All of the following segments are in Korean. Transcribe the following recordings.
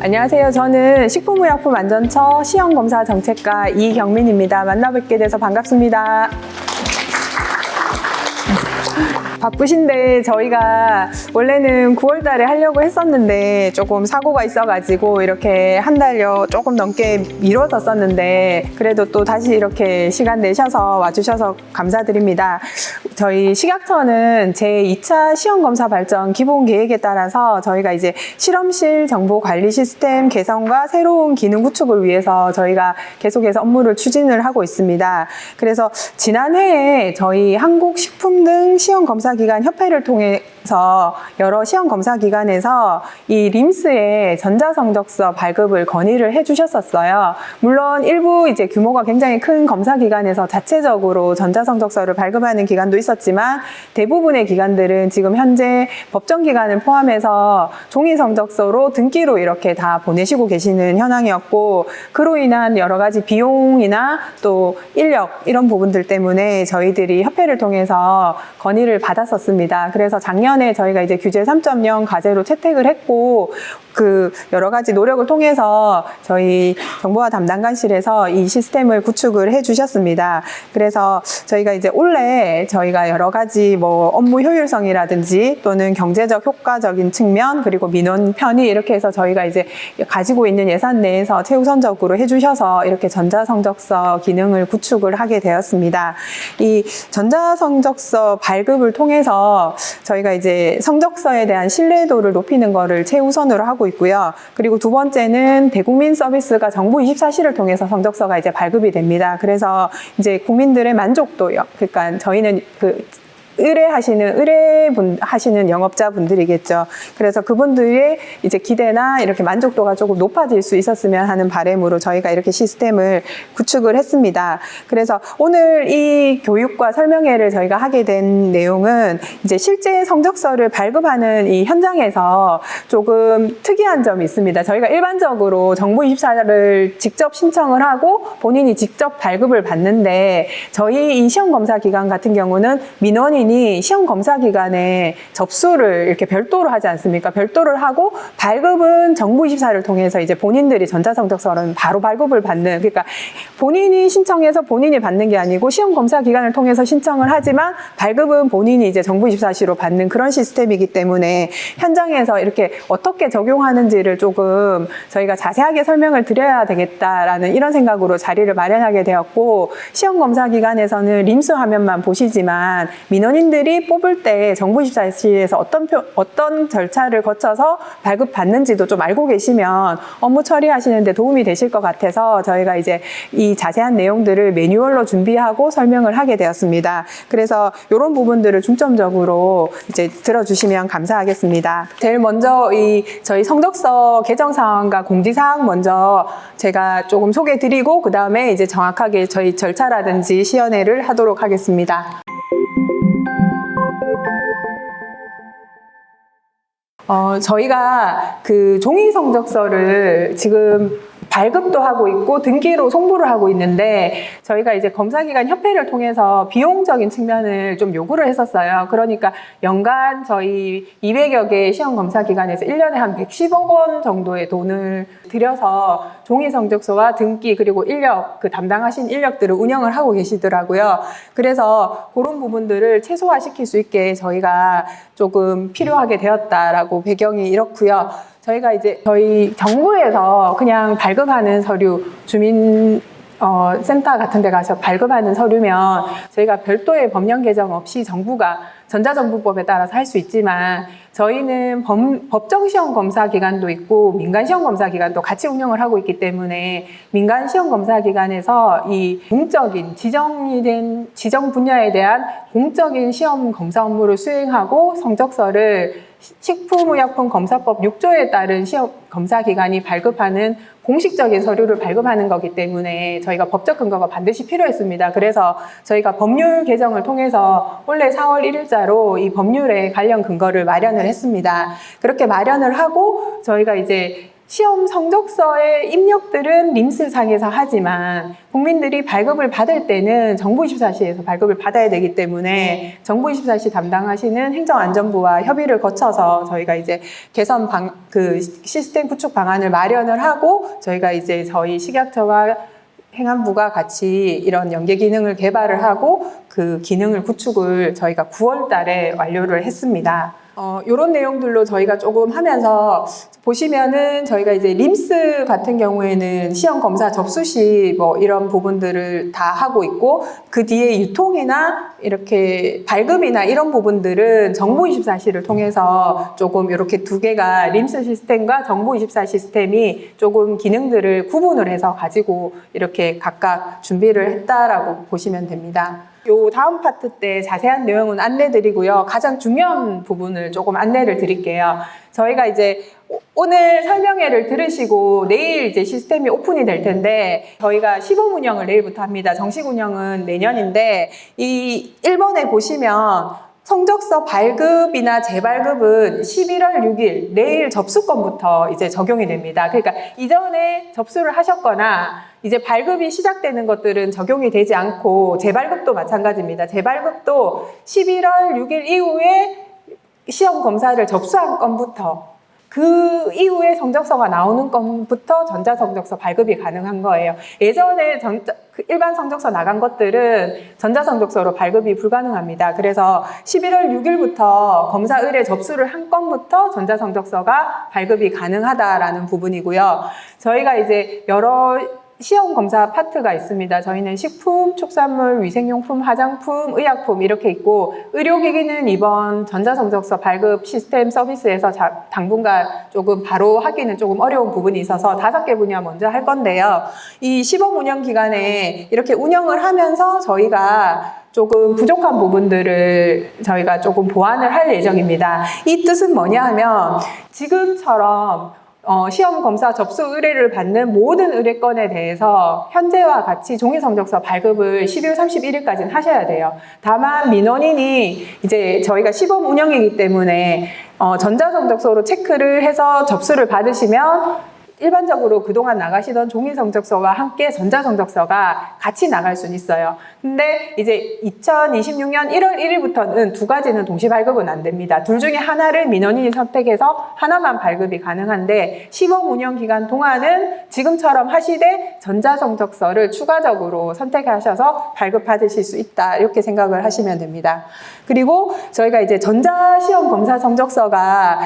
안녕하세요. 저는 식품의약품안전처 시험검사정책과 이경민입니다. 만나뵙게 돼서 반갑습니다. 바쁘신데 저희가 원래는 9월 달에 하려고 했었는데 조금 사고가 있어가지고 이렇게 한 달여 조금 넘게 미뤄졌었는데 그래도 또 다시 이렇게 시간 내셔서 와주셔서 감사드립니다. 저희 식약처는 제2차 시험검사 발전 기본 계획에 따라서 저희가 이제 실험실 정보 관리 시스템 개선과 새로운 기능 구축을 위해서 저희가 계속해서 업무를 추진을 하고 있습니다. 그래서 지난해에 저희 한국식품 등 시험검사 기관 협회를 통해서 여러 시험검사기관에서 이 림스의 전자성적서 발급을 건의를 해주셨었어요. 물론 일부 이제 규모가 굉장히 큰 검사기관에서 자체적으로 전자성적서를 발급하는 기관도 있었지만 대부분의 기관들은 지금 현재 법정기관을 포함해서 종이성적서로 등기로 이렇게 다 보내시고 계시는 현황이었고 그로 인한 여러 가지 비용이나 또 인력 이런 부분들 때문에 저희들이 협회를 통해서 건의를 받았었습니다. 그래서 작년에 저희가 이제 규제 3.0 과제로 채택을 했고 그 여러 가지 노력을 통해서 저희 정보화 담당관실에서 이 시스템을 구축을 해 주셨습니다. 그래서 저희가 이제 올해 저희가 여러 가지 뭐 업무 효율성이라든지 또는 경제적 효과적인 측면 그리고 민원 편의 이렇게 해서 저희가 이제 가지고 있는 예산 내에서 최우선적으로 해 주셔서 이렇게 전자성적서 기능을 구축을 하게 되었습니다. 이 전자성적서 발급을 통해서 저희가 이제 성적서에 대한 신뢰도를 높이는 것을 최우선으로 하고 있고요. 그리고 두 번째는 대국민 서비스가 정부24시를 통해서 성적서가 이제 발급이 됩니다. 그래서 이제 국민들의 만족도요. 그러니까 저희는 의뢰하시는 영업자분들이겠죠. 그래서 그분들의 이제 기대나 이렇게 만족도가 조금 높아질 수 있었으면 하는 바람으로 저희가 이렇게 시스템을 구축을 했습니다. 그래서 오늘 이 교육과 설명회를 저희가 하게 된 내용은 이제 실제 성적서를 발급하는 이 현장에서 조금 특이한 점이 있습니다. 저희가 일반적으로 정부24를 직접 신청을 하고 본인이 직접 발급을 받는데 저희 이 시험검사기관 같은 경우는 민원인이 시험검사기관에 접수를 이렇게 별도로 하지 않습니까? 별도를 하고 발급은 정부24를 통해서 이제 본인들이 전자성적서는 바로 발급을 받는 그러니까 본인이 신청해서 본인이 받는 게 아니고 시험검사기관을 통해서 신청을 하지만 발급은 본인이 이제 정부24시로 받는 그런 시스템이기 때문에 현장에서 이렇게 어떻게 적용하는지를 조금 저희가 자세하게 설명을 드려야 되겠다라는 이런 생각으로 자리를 마련하게 되었고 시험검사기관에서는 림스 화면만 보시지만 민원인들이 뽑을 때 정부24시에서 어떤 절차를 거쳐서 발급받는지도 좀 알고 계시면 업무 처리하시는 데 도움이 되실 것 같아서 저희가 이제 이 자세한 내용들을 매뉴얼로 준비하고 설명을 하게 되었습니다. 그래서 이런 부분들을 중점적으로 이제 들어주시면 감사하겠습니다. 제일 먼저 저희 성적서 개정 사항과 공지 사항 먼저 제가 조금 소개해 드리고 그 다음에 이제 정확하게 저희 절차라든지 시연회를 하도록 하겠습니다. 저희가 그 종이 성적서를 지금 발급도 하고 있고 등기로 송부를 하고 있는데 저희가 이제 검사기관 협회를 통해서 비용적인 측면을 좀 요구를 했었어요. 그러니까 연간 저희 200여 개의 시험검사기관에서 1년에 한 110억 원 정도의 돈을 들여서 종이 성적서와 등기 그리고 인력, 그 담당하신 인력들을 운영을 하고 계시더라고요. 그래서 그런 부분들을 최소화시킬 수 있게 저희가 조금 필요하게 되었다라고 배경이 이렇고요. 저희가 이제 저희 정부에서 그냥 발급하는 서류 센터 같은 데 가서 발급하는 서류면 저희가 별도의 법령 개정 없이 정부가 전자정부법에 따라서 할 수 있지만 저희는 법정시험검사기관도 있고 민간시험검사기관도 같이 운영을 하고 있기 때문에 민간시험검사기관에서 이 공적인 지정이 된 지정 분야에 대한 공적인 시험검사 업무를 수행하고 성적서를 식품의약품검사법 6조에 따른 시험검사기관이 발급하는 공식적인 서류를 발급하는 거기 때문에 저희가 법적 근거가 반드시 필요했습니다. 그래서 저희가 법률 개정을 통해서 원래 4월 1일자로 이 법률에 관련 근거를 마련을 했습니다. 그렇게 마련을 하고 저희가 이제 시험 성적서의 입력들은 림스상에서 하지만 국민들이 발급을 받을 때는 정부24시에서 발급을 받아야 되기 때문에 정부24시 담당하시는 행정안전부와 협의를 거쳐서 저희가 이제 개선 그 시스템 구축 방안을 마련을 하고 저희가 이제 저희 식약처와 행안부가 같이 이런 연계 기능을 개발을 하고 그 기능을 구축을 저희가 9월 달에 완료를 했습니다. 이런 내용들로 저희가 조금 하면서 보시면은 저희가 이제 림스 같은 경우에는 시험 검사 접수 시 뭐 이런 부분들을 다 하고 있고 그 뒤에 유통이나 이렇게 발급이나 이런 부분들은 정부24시를 통해서 조금 이렇게 두 개가 림스 시스템과 정부24 시스템이 조금 기능들을 구분을 해서 가지고 이렇게 각각 준비를 했다라고 보시면 됩니다. 요 다음 파트 때 자세한 내용은 안내드리고요. 가장 중요한 부분을 조금 안내를 드릴게요. 저희가 이제 오늘 설명회를 들으시고 내일 이제 시스템이 오픈이 될 텐데 저희가 시범 운영을 내일부터 합니다. 정식 운영은 내년인데 이 1번에 보시면 성적서 발급이나 재발급은 11월 6일 내일 접수건부터 이제 적용이 됩니다. 그러니까 이전에 접수를 하셨거나 이제 발급이 시작되는 것들은 적용이 되지 않고 재발급도 마찬가지입니다. 재발급도 11월 6일 이후에 시험 검사를 접수한 건부터 그 이후에 성적서가 나오는 건부터 전자성적서 발급이 가능한 거예요. 예전에 일반 성적서 나간 것들은 전자성적서로 발급이 불가능합니다. 그래서 11월 6일부터 검사 의뢰 접수를 한 건부터 전자성적서가 발급이 가능하다라는 부분이고요. 저희가 이제 여러 시험 검사 파트가 있습니다. 저희는 식품, 축산물, 위생용품, 화장품, 의약품 이렇게 있고 의료기기는 이번 전자성적서 발급 시스템 서비스에서 당분간 조금 바로 하기는 조금 어려운 부분이 있어서 5개 분야 먼저 할 건데요. 이 시범 운영 기간에 이렇게 운영을 하면서 저희가 조금 부족한 부분들을 저희가 조금 보완을 할 예정입니다. 이 뜻은 뭐냐 하면 지금처럼 시험 검사 접수 의뢰를 받는 모든 의뢰건에 대해서 현재와 같이 종이성적서 발급을 12월 31일까지는 하셔야 돼요. 다만 민원인이 이제 저희가 시범 운영이기 때문에 전자성적서로 체크를 해서 접수를 받으시면 일반적으로 그동안 나가시던 종이성적서와 함께 전자성적서가 같이 나갈 수는 있어요. 근데 이제 2026년 1월 1일부터는 두 가지는 동시 발급은 안 됩니다. 둘 중에 하나를 민원인이 선택해서 하나만 발급이 가능한데 시범 운영 기간 동안은 지금처럼 하시되 전자성적서를 추가적으로 선택하셔서 발급받으실 수 있다. 이렇게 생각을 하시면 됩니다. 그리고 저희가 이제 전자시험 검사 성적서가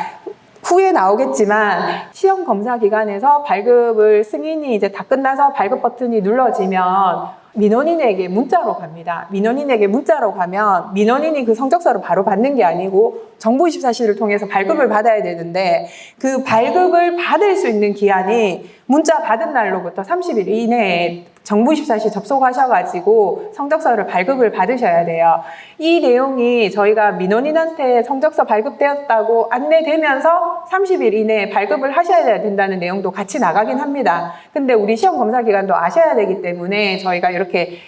후에 나오겠지만 시험 검사 기간에서 발급을 승인이 이제 다 끝나서 발급 버튼이 눌러지면 민원인에게 문자로 갑니다. 민원인에게 문자로 가면 민원인이 그 성적서를 바로 받는 게 아니고 정부24시를 통해서 발급을 받아야 되는데 그 발급을 받을 수 있는 기한이 문자 받은 날로부터 30일 이내에 정부24시 접속하셔가지고 성적서를 발급을 받으셔야 돼요. 이 내용이 저희가 민원인한테 성적서 발급되었다고 안내되면서 30일 이내에 발급을 하셔야 된다는 내용도 같이 나가긴 합니다. 근데 우리 시험 검사 기간도 아셔야 되기 때문에 저희가 이렇게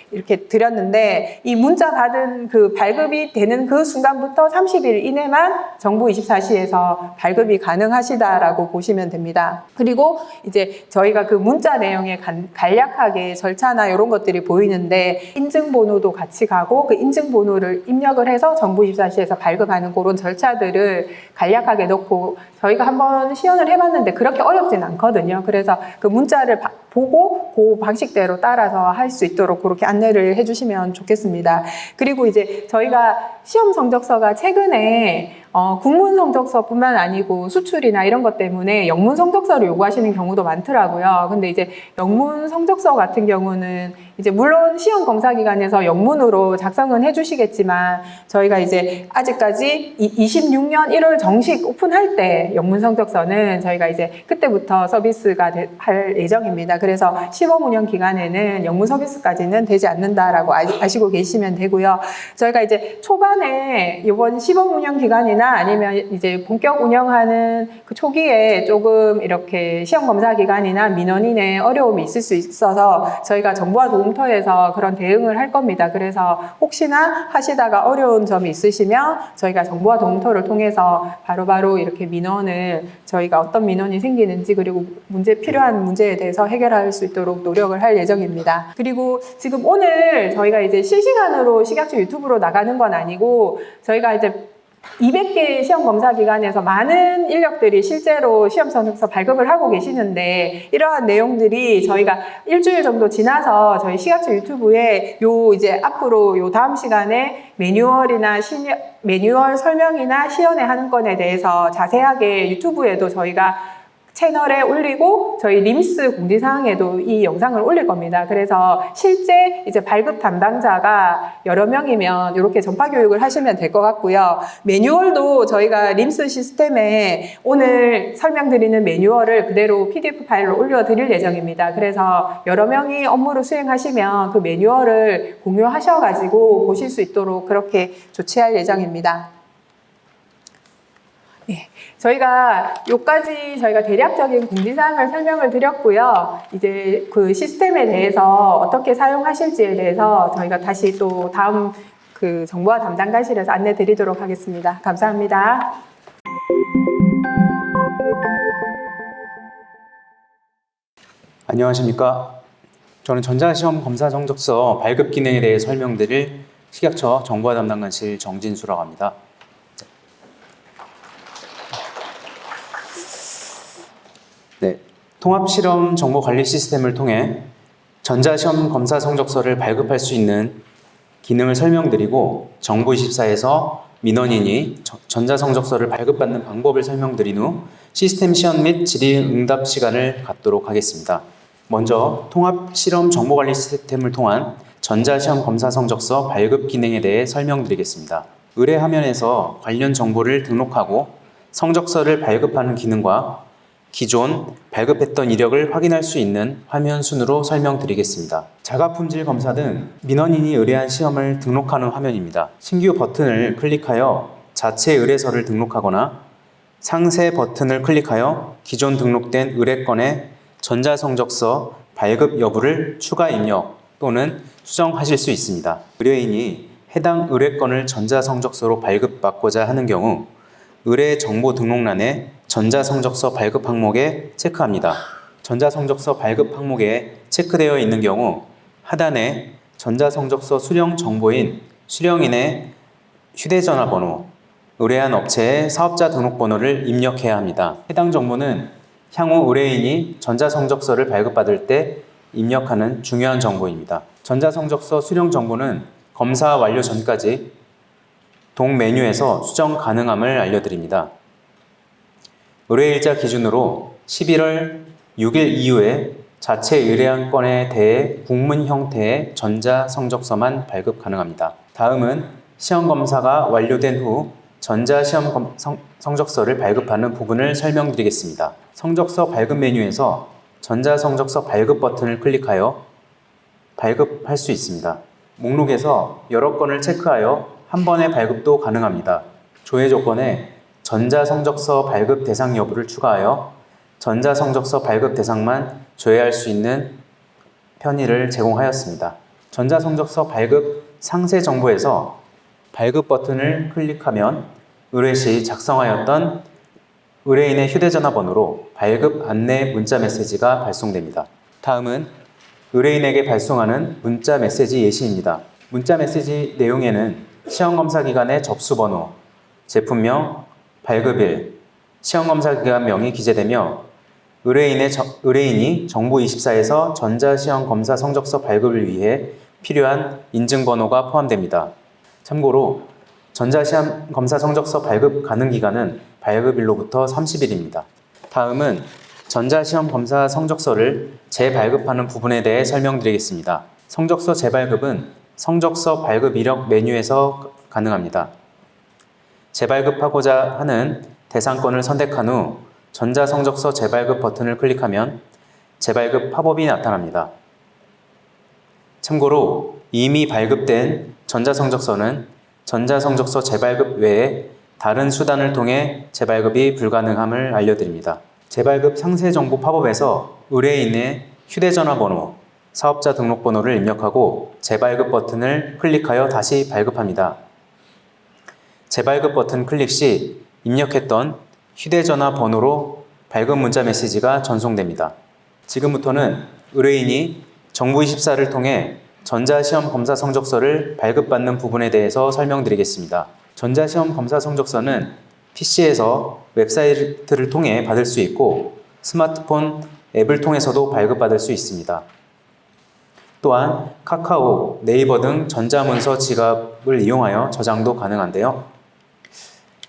드렸는데 이 문자 받은 그 발급이 되는 그 순간부터 30일 이내만 정부24시에서 발급이 가능하시다라고 보시면 됩니다. 그리고 이제 저희가 그 문자 내용에 간략하게 절차나 이런 것들이 보이는데 인증번호도 같이 가고 그 인증번호를 입력을 해서 정부24시에서 발급하는 그런 절차들을 간략하게 넣고 저희가 한번 시연을 해봤는데 그렇게 어렵진 않거든요. 그래서 그 문자를 보고 그 방식대로 따라서 할 수 있도록 그렇게 안내를 해주시면 좋겠습니다. 그리고 이제 저희가 시험 성적서가 최근에 국문 성적서뿐만 아니고 수출이나 이런 것 때문에 영문 성적서를 요구하시는 경우도 많더라고요. 근데 이제 영문 성적서 같은 경우는 이제 물론 시험 검사 기간에서 영문으로 작성은 해주시겠지만 저희가 이제 아직까지 26년 1월 정식 오픈할 때 영문 성적서는 저희가 이제 그때부터 서비스가 할 예정입니다. 그래서 시범 운영 기간에는 영문 서비스까지는 되지 않는다라고 아시고 계시면 되고요. 저희가 이제 초반에 이번 시범 운영 기간이나 아니면 이제 본격 운영하는 그 초기에 조금 이렇게 시험 검사 기간이나 민원인의 어려움이 있을 수 있어서 저희가 정보화 도움 도움터에서 그런 대응을 할 겁니다. 그래서 혹시나 하시다가 어려운 점이 있으시면 저희가 정보화 도움터를 통해서 바로바로 이렇게 민원을 저희가 어떤 민원이 생기는지 그리고 필요한 문제에 대해서 해결할 수 있도록 노력을 할 예정입니다. 그리고 지금 오늘 저희가 이제 실시간으로 식약처 유튜브로 나가는 건 아니고 저희가 이제 200개 시험검사기관에서 많은 인력들이 실제로 시험 성적서 발급을 하고 계시는데 이러한 내용들이 저희가 일주일 정도 지나서 저희 식약처 유튜브에 이제 앞으로 다음 시간에 매뉴얼 설명이나 시연회 하는 건에 대해서 자세하게 유튜브에도 저희가 채널에 올리고 저희 림스 공지사항에도 이 영상을 올릴 겁니다. 그래서 실제 이제 발급 담당자가 여러 명이면 이렇게 전파 교육을 하시면 될 것 같고요. 매뉴얼도 저희가 림스 시스템에 오늘 설명드리는 매뉴얼을 그대로 PDF 파일로 올려드릴 예정입니다. 그래서 여러 명이 업무를 수행하시면 그 매뉴얼을 공유하셔가지고 보실 수 있도록 그렇게 조치할 예정입니다. 네, 저희가 요까지 저희가 대략적인 공지사항을 설명을 드렸고요. 이제 그 시스템에 대해서 어떻게 사용하실지에 대해서 저희가 다시 또 다음 그 정보화 담당관실에서 안내 드리도록 하겠습니다. 감사합니다. 안녕하십니까. 저는 전자시험 검사 성적서 발급 기능에 대해 설명드릴 식약처 정보화 담당관실 정진수라고 합니다. 네, 통합실험 정보관리 시스템을 통해 전자시험 검사 성적서를 발급할 수 있는 기능을 설명드리고 정보24에서 민원인이 전자성적서를 발급받는 방법을 설명드린 후 시스템 시연 및 질의응답 시간을 갖도록 하겠습니다. 먼저 통합실험 정보관리 시스템을 통한 전자시험 검사 성적서 발급 기능에 대해 설명드리겠습니다. 의뢰 화면에서 관련 정보를 등록하고 성적서를 발급하는 기능과 기존 발급했던 이력을 확인할 수 있는 화면 순으로 설명드리겠습니다. 자가품질 검사 등 민원인이 의뢰한 시험을 등록하는 화면입니다. 신규 버튼을 클릭하여 자체 의뢰서를 등록하거나 상세 버튼을 클릭하여 기존 등록된 의뢰건의 전자성적서 발급 여부를 추가 입력 또는 수정하실 수 있습니다. 의뢰인이 해당 의뢰건을 전자성적서로 발급받고자 하는 경우 의뢰 정보 등록란에 전자성적서 발급 항목에 체크합니다. 전자성적서 발급 항목에 체크되어 있는 경우 하단에 전자성적서 수령 정보인 수령인의 휴대전화번호, 의뢰한 업체의 사업자 등록번호를 입력해야 합니다. 해당 정보는 향후 의뢰인이 전자성적서를 발급받을 때 입력하는 중요한 정보입니다. 전자성적서 수령 정보는 검사 완료 전까지 동 메뉴에서 수정 가능함을 알려드립니다. 의뢰일자 기준으로 11월 6일 이후에 자체 의뢰한 건에 대해 국문 형태의 전자성적서만 발급 가능합니다. 다음은 시험검사가 완료된 후 전자시험 성적서를 발급하는 부분을 설명드리겠습니다. 성적서 발급 메뉴에서 전자성적서 발급 버튼을 클릭하여 발급할 수 있습니다. 목록에서 여러 건을 체크하여 한 번의 발급도 가능합니다. 조회 조건에 전자성적서 발급 대상 여부를 추가하여 전자성적서 발급 대상만 조회할 수 있는 편의를 제공하였습니다. 전자성적서 발급 상세 정보에서 발급 버튼을 클릭하면 의뢰 시 작성하였던 의뢰인의 휴대전화 번호로 발급 안내 문자 메시지가 발송됩니다. 다음은 의뢰인에게 발송하는 문자 메시지 예시입니다. 문자 메시지 내용에는 시험검사기관의 접수번호, 제품명, 발급일, 시험검사기관명이 기재되며 의뢰인이 정보24에서 전자시험검사 성적서 발급을 위해 필요한 인증번호가 포함됩니다. 참고로 전자시험검사 성적서 발급 가능 기간은 발급일로부터 30일입니다. 다음은 전자시험검사 성적서를 재발급하는 부분에 대해 설명드리겠습니다. 성적서 재발급은 성적서 발급 이력 메뉴에서 가능합니다. 재발급하고자 하는 대상건을 선택한 후 전자성적서 재발급 버튼을 클릭하면 재발급 팝업이 나타납니다. 참고로 이미 발급된 전자성적서는 전자성적서 재발급 외에 다른 수단을 통해 재발급이 불가능함을 알려드립니다. 재발급 상세 정보 팝업에서 의뢰인의 휴대전화 번호, 사업자 등록번호를 입력하고 재발급 버튼을 클릭하여 다시 발급합니다. 재발급 버튼 클릭 시 입력했던 휴대전화 번호로 발급 문자 메시지가 전송됩니다. 지금부터는 의뢰인이 정부24를 통해 전자시험 검사 성적서를 발급받는 부분에 대해서 설명드리겠습니다. 전자시험 검사 성적서는 PC에서 웹사이트를 통해 받을 수 있고 스마트폰 앱을 통해서도 발급받을 수 있습니다. 또한 카카오, 네이버 등 전자문서 지갑을 이용하여 저장도 가능한데요.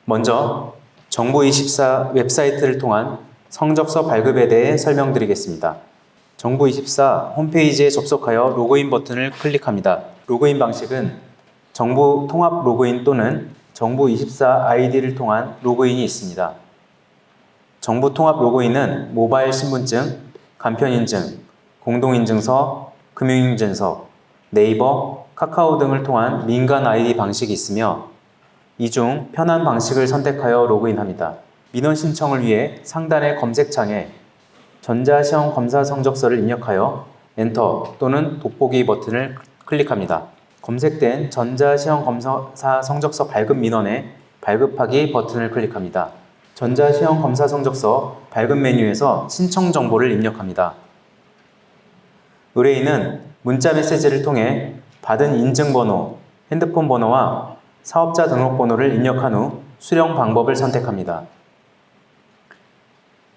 먼저 정부24 웹사이트를 통한 성적서 발급에 대해 설명드리겠습니다. 정부24 홈페이지에 접속하여 로그인 버튼을 클릭합니다. 로그인 방식은 정부 통합 로그인 또는 정부24 아이디를 통한 로그인이 있습니다. 정부 통합 로그인은 모바일 신분증, 간편인증, 공동인증서, 금융인증서, 네이버, 카카오 등을 통한 민간 아이디 방식이 있으며 이 중 편한 방식을 선택하여 로그인합니다. 민원 신청을 위해 상단의 검색창에 전자시험 검사 성적서를 입력하여 엔터 또는 돋보기 버튼을 클릭합니다. 검색된 전자시험 검사 성적서 발급 민원에 발급하기 버튼을 클릭합니다. 전자시험 검사 성적서 발급 메뉴에서 신청 정보를 입력합니다. 의뢰인은 문자 메시지를 통해 받은 인증번호, 핸드폰 번호와 사업자 등록번호를 입력한 후 수령 방법을 선택합니다.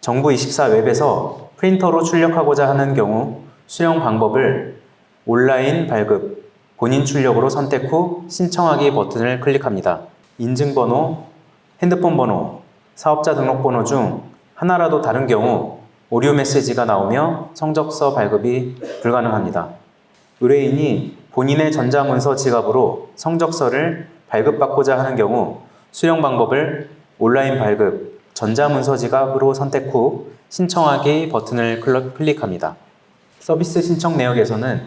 정부24 웹에서 프린터로 출력하고자 하는 경우 수령 방법을 온라인 발급, 본인 출력으로 선택 후 신청하기 버튼을 클릭합니다. 인증번호, 핸드폰 번호, 사업자 등록번호 중 하나라도 다른 경우 오류 메시지가 나오며 성적서 발급이 불가능합니다. 의뢰인이 본인의 전자문서 지갑으로 성적서를 발급받고자 하는 경우 수령 방법을 온라인 발급, 전자문서 지갑으로 선택 후 신청하기 버튼을 클릭합니다. 서비스 신청 내역에서는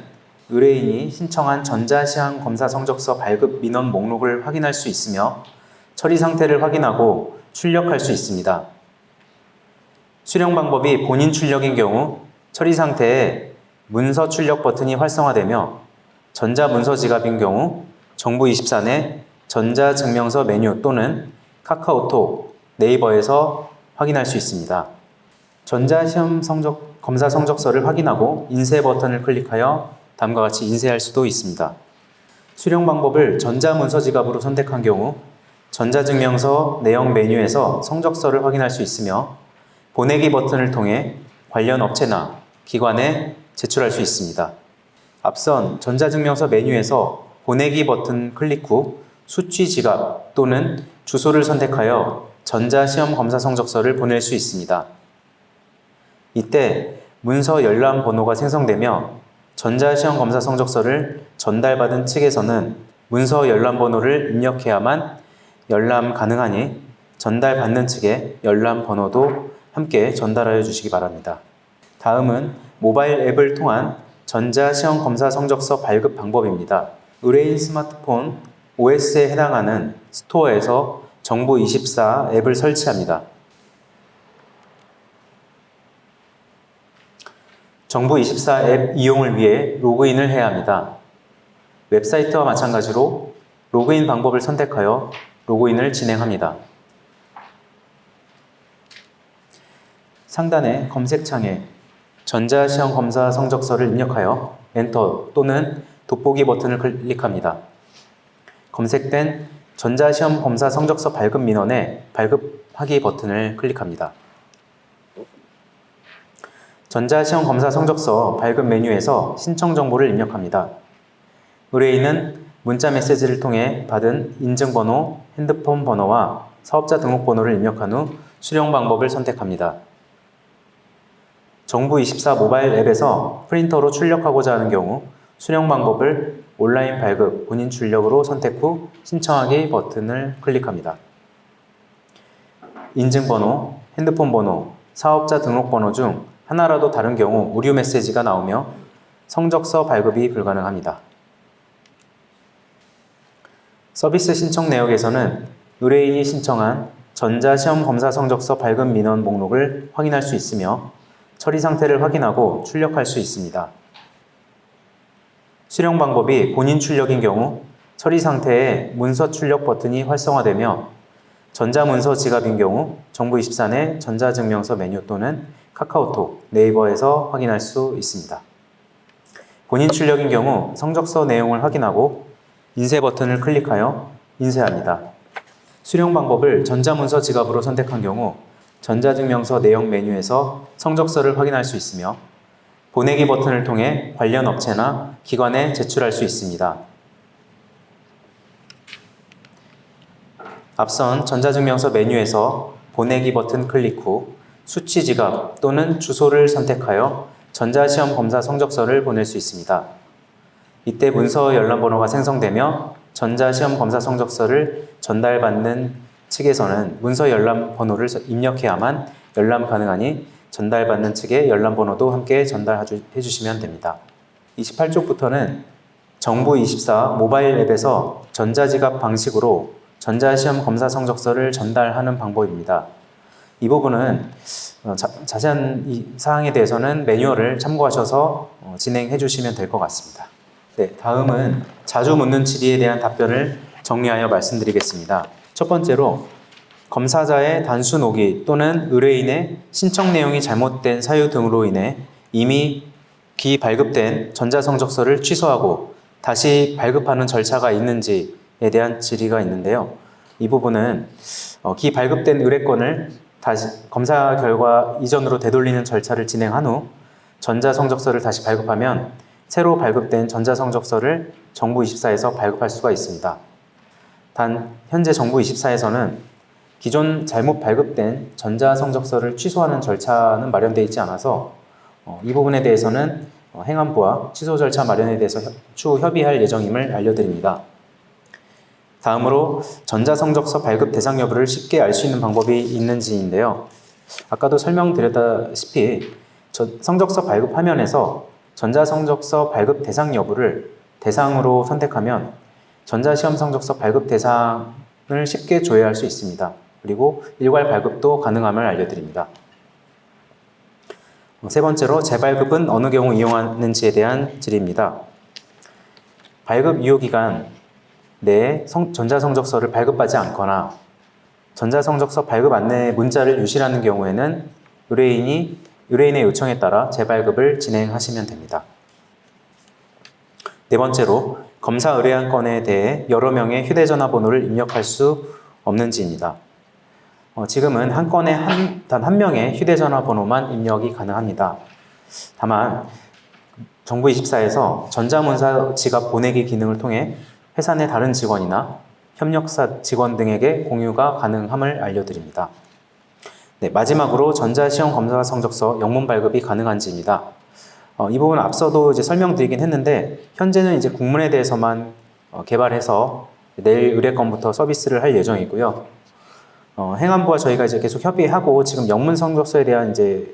의뢰인이 신청한 전자시험 검사 성적서 발급 민원 목록을 확인할 수 있으며 처리 상태를 확인하고 출력할 수 있습니다. 수령 방법이 본인 출력인 경우 처리 상태에 문서 출력 버튼이 활성화되며 전자문서 지갑인 경우 정부24 내 전자증명서 메뉴 또는 카카오톡, 네이버에서 확인할 수 있습니다. 전자시험 검사 성적서를 확인하고 인쇄 버튼을 클릭하여 다음과 같이 인쇄할 수도 있습니다. 수령 방법을 전자문서 지갑으로 선택한 경우 전자증명서 내용 메뉴에서 성적서를 확인할 수 있으며 보내기 버튼을 통해 관련 업체나 기관에 제출할 수 있습니다. 앞선 전자증명서 메뉴에서 보내기 버튼 클릭 후 수취 지갑 또는 주소를 선택하여 전자시험 검사 성적서를 보낼 수 있습니다. 이때 문서 열람 번호가 생성되며 전자시험 검사 성적서를 전달받은 측에서는 문서 열람 번호를 입력해야만 열람 가능하니 전달받는 측에 열람 번호도 함께 전달하여 주시기 바랍니다. 다음은 모바일 앱을 통한 전자시험 검사 성적서 발급 방법입니다. 의뢰인 스마트폰 OS에 해당하는 스토어에서 정부24 앱을 설치합니다. 정부24 앱 이용을 위해 로그인을 해야 합니다. 웹사이트와 마찬가지로 로그인 방법을 선택하여 로그인을 진행합니다. 상단의 검색창에 전자시험 검사 성적서를 입력하여 엔터 또는 돋보기 버튼을 클릭합니다. 검색된 전자시험 검사 성적서 발급 민원에 발급하기 버튼을 클릭합니다. 전자시험 검사 성적서 발급 메뉴에서 신청 정보를 입력합니다. 의뢰인은 문자 메시지를 통해 받은 인증번호, 핸드폰 번호와 사업자 등록번호를 입력한 후 수령 방법을 선택합니다. 정부24 모바일 앱에서 프린터로 출력하고자 하는 경우 수령 방법을 온라인 발급, 본인 출력으로 선택 후 신청하기 버튼을 클릭합니다. 인증번호, 핸드폰 번호, 사업자 등록번호 중 하나라도 다른 경우 오류 메시지가 나오며 성적서 발급이 불가능합니다. 서비스 신청 내역에서는 의뢰인이 신청한 전자시험 검사 성적서 발급 민원 목록을 확인할 수 있으며 처리 상태를 확인하고 출력할 수 있습니다. 수령 방법이 본인 출력인 경우 처리 상태에 문서 출력 버튼이 활성화되며 전자문서 지갑인 경우 정부24 내 전자증명서 메뉴 또는 카카오톡, 네이버에서 확인할 수 있습니다. 본인 출력인 경우 성적서 내용을 확인하고 인쇄 버튼을 클릭하여 인쇄합니다. 수령 방법을 전자문서 지갑으로 선택한 경우 전자증명서 내용 메뉴에서 성적서를 확인할 수 있으며 보내기 버튼을 통해 관련 업체나 기관에 제출할 수 있습니다. 앞선 전자증명서 메뉴에서 보내기 버튼 클릭 후 수치 지갑 또는 주소를 선택하여 전자시험 검사 성적서를 보낼 수 있습니다. 이때 문서 열람번호가 생성되며 전자시험 검사 성적서를 전달받는 측에서는 문서 열람번호를 입력해야만 열람 가능하니 전달받는 측의 열람번호도 함께 전달해 주시면 됩니다. 28쪽부터는 정부24 모바일 앱에서 전자지갑 방식으로 전자시험 검사 성적서를 전달하는 방법입니다. 이 부분은 자세한 이 사항에 대해서는 매뉴얼을 참고하셔서 진행해 주시면 될 것 같습니다. 네, 다음은 자주 묻는 질의에 대한 답변을 정리하여 말씀드리겠습니다. 첫 번째로 검사자의 단순 오기 또는 의뢰인의 신청 내용이 잘못된 사유 등으로 인해 이미 기발급된 전자성적서를 취소하고 다시 발급하는 절차가 있는지에 대한 질의가 있는데요. 이 부분은 기발급된 의뢰건을 다시 검사 결과 이전으로 되돌리는 절차를 진행한 후 전자성적서를 다시 발급하면 새로 발급된 전자성적서를 정부24에서 발급할 수가 있습니다. 단 현재 정부24에서는 기존 잘못 발급된 전자성적서를 취소하는 절차는 마련되어 있지 않아서 이 부분에 대해서는 행안부와 취소 절차 마련에 대해서 추후 협의할 예정임을 알려드립니다. 다음으로 전자성적서 발급 대상 여부를 쉽게 알 수 있는 방법이 있는지인데요. 아까도 설명드렸다시피 성적서 발급 화면에서 전자성적서 발급 대상 여부를 대상으로 선택하면 전자시험 성적서 발급 대상을 쉽게 조회할 수 있습니다. 그리고 일괄 발급도 가능함을 알려드립니다. 세 번째로 재발급은 어느 경우 이용하는지에 대한 질의입니다. 발급 유효기간 내에 전자성적서를 발급하지 않거나 전자성적서 발급 안내 문자를 유실하는 경우에는 의뢰인의 요청에 따라 재발급을 진행하시면 됩니다. 네 번째로 검사 의뢰한 건에 대해 여러 명의 휴대전화 번호를 입력할 수 없는지입니다. 지금은 한 건에 단 한 명의 휴대전화 번호만 입력이 가능합니다. 다만 정부24에서 전자문서 지갑 보내기 기능을 통해 회사 내 다른 직원이나 협력사 직원 등에게 공유가 가능함을 알려드립니다. 네, 마지막으로 전자시험 검사 성적서 영문 발급이 가능한지입니다. 이 부분은 앞서도 이제 설명드리긴 했는데 현재는 이제 국문에 대해서만 개발해서 내일 의뢰건부터 서비스를 할 예정이고요. 행안부와 저희가 이제 계속 협의하고 지금 영문 성적서에 대한 이제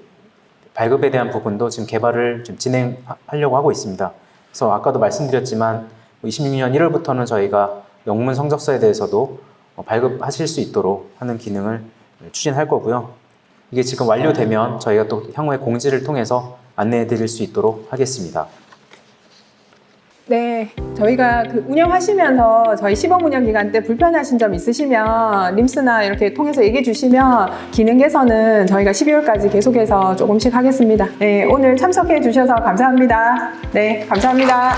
발급에 대한 부분도 지금 개발을 좀 진행하려고 하고 있습니다. 그래서 아까도 말씀드렸지만 26년 1월부터는 저희가 영문 성적서에 대해서도 발급하실 수 있도록 하는 기능을 추진할 거고요. 이게 지금 완료되면 저희가 또 향후에 공지를 통해서 안내해 드릴 수 있도록 하겠습니다. 네, 저희가 운영하시면서 저희 시범 운영 기간 때 불편하신 점 있으시면 림스나 이렇게 통해서 얘기해 주시면 기능 개선은 저희가 12월까지 계속해서 조금씩 하겠습니다. 네, 오늘 참석해 주셔서 감사합니다. 네, 감사합니다.